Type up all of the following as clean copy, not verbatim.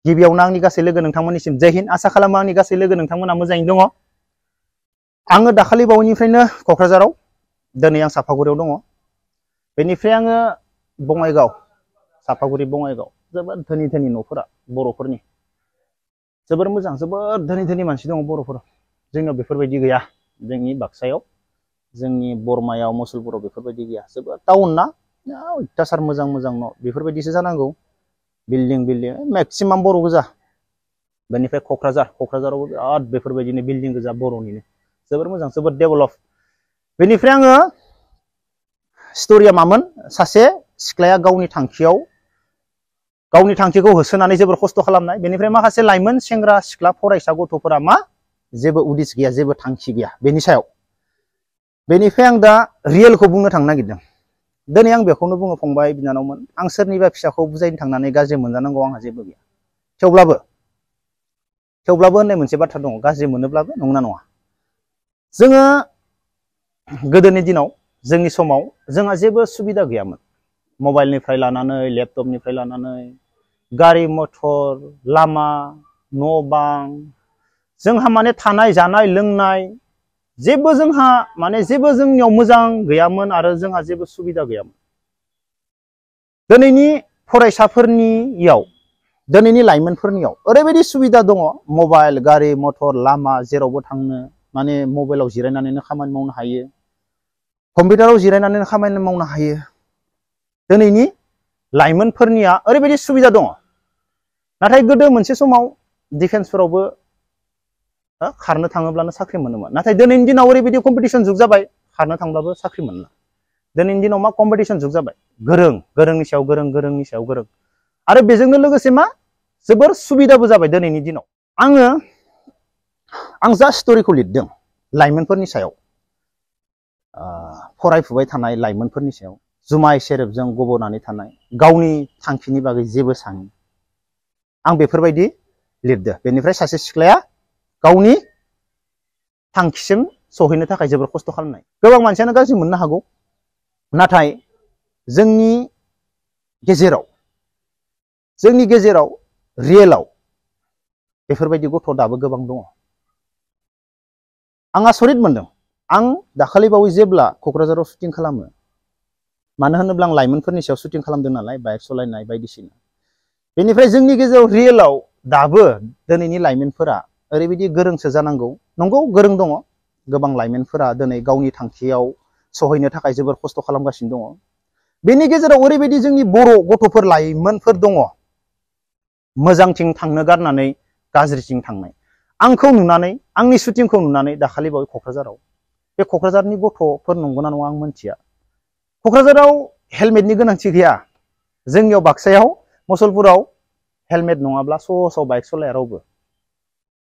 गिबियावनो आंनि गासै लोगो नोंथांमोननिसिम जय हिन्द। आसा खालामो आंनि गासै लोगो नोंथांमोना मोजाङैनो दङ। आङो दाखालि बावैनिफ्रायनो क'क्राझाराव, दिनै आं सापागुरियाव दङ। बेनिफ्राय आङो बङाइगाव, सापागुरि बङाइगाव, जोबोद धोनि धोनि न'फोरा बर'फोरनि जोबोर मोजां, जोबोद धोनि धोनि मानसि दङ बर'फोर। जोंनाव बेफोरबायदि गैया। जोंनि बाक्सायाव, जोंनि बरमायाव, मुसलपुराव बेफोरबायदि गैया। जोबोद टाउन ना, अयथासार मोजां मोजां न' बेफोरबायदिसो जानांगौ। बिल्डिं बिल्डिं मेक्सिमाम बर' गोजा। बेनिफ्राय क'क्राझारावबो बिराद बेफोरबायदिनो बिल्डिं गोजा बर'निनो, जोबोर मोजां, जोबोद डेभेलप। बेनिफ्राय आङो स्ट'रिया मामोन, सासे सिख्लाया गावनि थांखिखौ होसोनानै जोबोर खस्थ' खालामनाय। बेनिफ्राय माखासे लाइमोन सेंग्रा सिख्ला फरायसा गथ'फोरा मा जेबो उदिस गैया, जेबो थांखि गैया बेनि सायाव। बेनिफ्राय आं दा रियेलखौ बुंनो थांनो नागिरदों। दिनै आं बेखौनो बुङो फंबाय बिनानावमोन, आं सोरनिबा फिसाखौ बुजायनो थांनानै गाज्रि मोनजानांगौ आंहा जेबो गैया। थेवब्लाबो होननाय मोनसे बाथ्रा दङ, गाज्रि मोनोब्लाबो नंगौना नङा। जोङो गोदोनि दिनाव, जोंनि समाव जोंहा जेबो सुबिदा गैयामोन। मबाइलनिफ्राय लानानै, लेपटपनिफ्राय लानानै, गारि मथर, लामा, न' बां, जोंहा माने थानाय जानाय लोंनाय जेबो जोंनियाव मोजां गैयामोन आरो जोंहा जेबो सुबिदा गैयामोन। दिनैनि फरायसाफोरनियाव, दिनैनि लाइमोनफोरनियाव ओरैबायदि सुबिदा दङ, मबाइल, गारि मथर, लामा, जेरावबो थांनो माने मबाइलाव जिरायनानैनो खामानि मावनो हायो, कम्पिउटाराव जिरायनानैनो खामानि मावनो हायो। दिनैनि लाइमोनफोरनिया ओरैबायदि सुबिदा दङ। नाथाय गोदो मोनसे समाव डिफेन्सफोरावबो खारनो थाङोब्लानो साख्रि मोनोमोन। नाथाय दिनैनि दिनाव ओरैबायदि कम्पिटिसन जुग जाबाय, खारनो थांब्लाबो साख्रि मोनला। दिनैनि दिनाव मा कम्पिटिसन जुग जाबाय, गोरोंनि सायाव गोरों, गोरोंनि सायाव गोरों। आरो बेजोंनो लोगोसे मा जोबोर सुबिदाबो जाबाय दिनैनि दिनाव। आं जा स्ट'रिखौ लिरदों लाइमोनफोरनि सायाव, फरायफुबाय थानाय लाइमोनफोरनि सायाव, जुमाय सेरेबजों गब'नानै थानाय, गावनि थांखिनि बागै जेबो सानो, आं बेफोरबायदि लिरदों। बेनिफ्राय सासे सिख्लाया गावनि थांखिसिम सहैनो थाखाय जोबोर खस्थ' खालामनाय। गोबां मानसियानो गाज्रि मोननो हागौ, नाथाय जोंनि गेजेराव रियेलाव बेफोरबायदि गथ' दाबो गोबां दङ। आं आसरित मोनदों। आं दाखालि बावै जेब्ला क'क्राझाराव शुटिं खालामो, मानो होनोब्ला आं लाइमोनफोरनि सायाव शुटिं खालामदों नालाय, बाइक सालायनाय बायदिसिना। बेनिफ्राय जोंनि गेजेराव रियेलाव दाबो दिनैनि लाइमोनफोरा ओरैबायदि गोरोंसो जानांगौ। नंगौ, गोरों दङ। गोबां लाइमोनफोरा दिनै गावनि थांखियाव सहैनो थाखाय जोबोर खस्थ' खालामगासिनो दङ। बेनि गेजेराव ओरैबायदि जोंनि बर' गथ'फोर, लाइमोनफोर दङ, मोजांथिं थांनो गारनानै गाज्रिथिं थांनाय। आंखौ नुनानै, आंनि शुटिंखौ नुनानै दाखालि बावै क'क्राझाराव, बे क'क्राझारनि गथ'फोर नंगौना नङा आं मोनथिया, क'क्राझाराव हेलमेटनि गोनांथि गैया। जोंनियाव बाक्सायाव, मुसलपुराव हेलमेट नङाब्ला स'आव बाइक सालाया रावबो।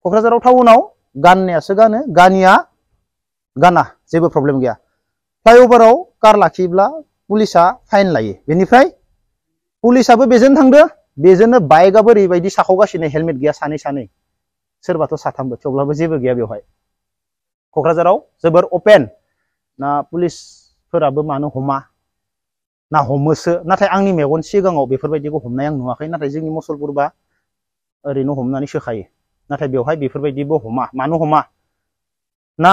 क'क्राझाराव टाउनाव गाननायासो गानो, गानिया गाना, जेबो प्रब्लेम गैया। फ्लाइअभाराव कार लाखियोब्ला पुलिसा फाइन लायो। बेनिफ्राय पुलिसाबो बेजोंनो थांदो, बेजोंनो बाइकआबो ओरैबायदि साखावगासिनो, हेलमेट गैया सानै, सोरबाथ' साथामबो, थेवब्लाबो जेबो गैया बेवहाय। क'क्राझाराव जोबोर अपेन ना, पुलिसफोराबो मानो हमा ना हमोसो, नाथाय आंनि मेगन सिगाङाव बेफोरबायदिखौ हमनाय आं नुवाखै। नाथाय जोंनि मुसलपुरबा ओरैनो हमनानै सोखायो, नाथाय बेवहाय बेफोरबायदिबो हमा। मानो हमा ना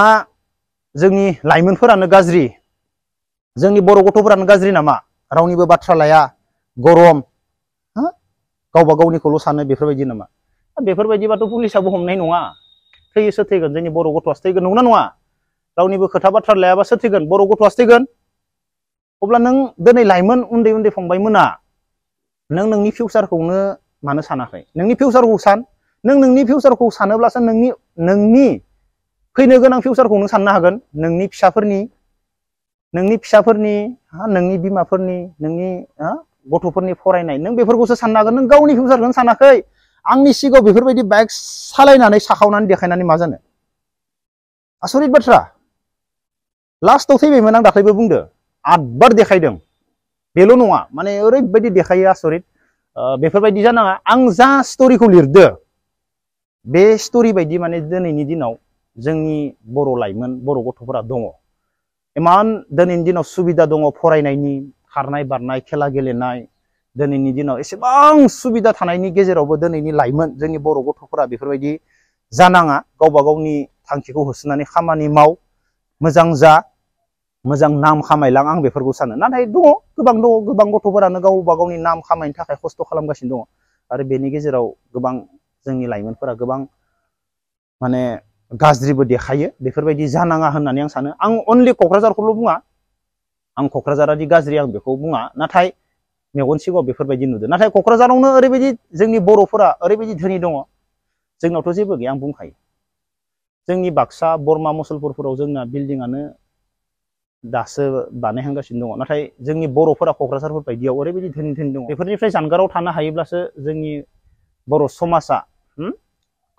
जोंनि लाइमोनफोरानो गाज्रि, जोंनि बर' गथ'फोरानो गाज्रि नामा? रावनिबो बाथ्रा लाया, गरम, गावबा गावनिखौल' सानो, बेफोरबायदि नामा? बेफोरबायदिबाथ' पुलिसाबो हमनाय नङा। थैयोसो थैगोन, जोंनि बर' गथ'आसो थैगोन, नंगौना नङा? रावनिबो खोथा बाथ्रा लायाबासो थैगोन, बर' गथ'आसो थैगोन। अब्ला नों दिनै लाइमोन उन्दै उन्दै फंबायमोना, नों नोंनि फिउचारखौनो मानो सानाखै? नोंनि फिउचारखौ सान। नों नोंनि फिउचारखौ सानोब्लासो नोंनि फैनो गोनां फिउचारखौ नों साननो हागोन। नोंनि फिसाफोरनि, नोंनि बिमाफोरनि, नोंनि गथ'फोरनि फरायनाय, नों बेफोरखौसो साननो हागोन। नों गावनि फिउचारखौनो सानाखै। आंनि सिगाङाव बेफोरबायदि बाइक सालायनानै साखावनानै देखायनानै मा जानो? आसरित बाथ्रा। लास्टआव थैबायमोन, आं दाख्लैबो बुंदो, 8 बार देखायदों। बेल' नङा, माने ओरैबायदि देखायो, आसरित। बेफोरबायदि जानाङा। आं जा स्ट'रिखौ लिरदो, बे स्ट'रि बायदि माने दिनैनि दिनाव जोंनि बर' लाइमोन, बर' गथ'फोरा दङ। इमान दिनैनि दिनाव सुबिदा दङ, फरायनायनि, खारनाय बारनाय, खेला गेलेनाय, दिनैनि दिनाव एसेबां सुबिदा थानायनि गेजेरावबो दिनैनि लाइमोन जोंनि बर' गथ'फोरा बेफोरबायदि जानाङा। गावबा गावनि थांखिखौ होसोनानै खामानि माव, मोजां जा, मोजां नाम खामायलां, आं बेफोरखौ सानो। नाथाय गोबां गथ'फोरानो गावबा गावनि नाम खामायनो थाखाय खस्थ' खालामगासिनो दङ। आरो बेनि गेजेराव गोबां जोंनि लाइमोनफोरा गोबां माने गाज्रिबो देखायो। बेफोरबायदि जानाङा होननानै आं सानो। आं अनलि क'क्राझारखौल' बुङा, आं क'क्राझारादि गाज्रि आं बेखौ बुङा, नाथाय मेगन सिगाङाव बेफोरबायदि नुदों। नाथाय क'क्राझारावनो ओरैबायदि जोंनि बर'फोरा ओरैबायदि धोनि दङ, जोंनावथ' जेबो गैया आं बुंखायो। जोंनि बाक्सा, बरमा, मुसलपुरफोराव जोंना बिल्डिंआनो दासो बानायहांगासिनो दङ। नाथाय जोंनि बर'फोरा क'क्राझारफोर बायदियाव ओरैबायदि धोनि दङ। बेफोरनिफ्राय जानगाराव थानो हायोब्लासो जोंनि बर' समाजा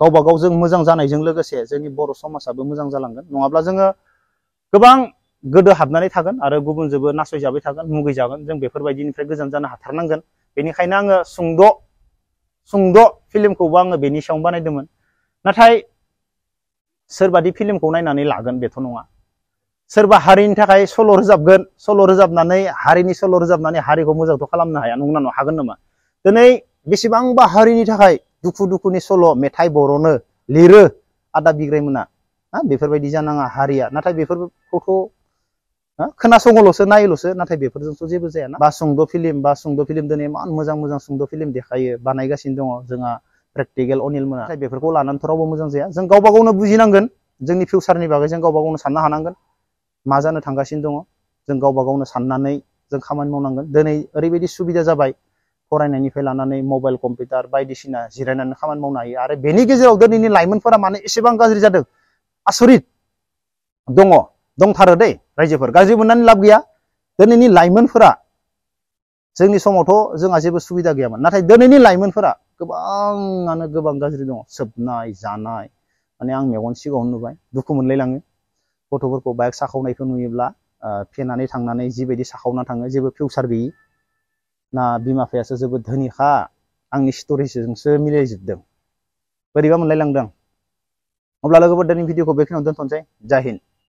गावबा गाव जों मोजां जानायजों लोगोसे जोंनि बर' समाजाबो मोजां जालांगोन। नङाब्ला जोङो गोबां गोदो हाबनानै थागोन आरो गुबुनजोंबो नासयजाबाय थागोन, मुगैजागोन। जों बेफोरबायदिनिफ्राय गोजान जानो हाथारनांगोन। बेनिखायनो आङो सुंद' फिल्मखौबो आङो बेनि सायाव बानायदोंमोन। नाथाय सोरबादि फिल्मखौ नायनानै लागोन बेथ' नङा। सोरबा हारिनि थाखाय सल' रोजाबगोन, सल' रोजाबनानै हारिनि सल' रोजाबनानै हारिखौ मोजांथ' खालामनो हाया, नंगौना नङा? हागोन नामा? दिनै बेसेबांबा हारिनि थाखाय दुखुनि सल' मेथाइ बर'नो लिरो आदा बिग्रायमोना। बेफोरबायदि जानाङा हारिया। नाथाय बेफोरखौथ' खोनासङोल'सो, नायोल'सो, नाथाय बेफोरजोंथ' जेबो जायाना। बा सुंद' फिल्म दिनै इमान मोजां सुंद' फिल्म देखायो, बानायगासिनो दङ जोंहा प्रेक्टिकेल अनिल मोना। नाथाय बेफोरखौ लानानैथ' रावबो मोजां जाया। जों गावबा गावनो बुजिनांगोन, जोंनि फिउचारनि बागै जों गावबा गावनो साननो हानांगोन। मा जानो थांगासिनो दङ जों गावबा गावनो साननानै जों खामानि मावनांगोन। दिनै ओरैबायदि सुबिदा जाबाय, फरायनायनिफ्राय लानानै मबाइल, कम्पिउटार बायदिसिना जिरायनानै खामानि मावनो हायो। आरो बेनि गेजेराव दिनैनि लाइमोनफोरा मानो एसेबां गाज्रि जादों? आसरित दंथारो दै रायजोफोर। गाज्रि मोननानै लाब गैया। दिनैनि लाइमोनफोरा, जोंनि समावथ' जोंहा जेबो सुबिदा गैयामोन, नाथाय दिनैनि लाइमोनफोरा गोबाङानो गोबां गाज्रि दङ। सोबनाय जानाय, माने आं मेगन सिगाङावनो नुबाय, दुखु मोनलायलाङो। गथ'फोरखौ बाइक साखावनायखौ नुयोब्ला फेनानै थांनानै जिबायदि साखावना थाङो, जेबो फिउचार गैयि ना। बिमा बिफायासो जोबोद धोनिखा, आंनि स्ट'रिजोंसो मिलायजोबदों, बोरैबा मोनलायलांदों। अब्ला लोगोफोर दिनैनि भिडिअखौ बेखिनियावनो दोनथ'नोसै। जय हिन्द।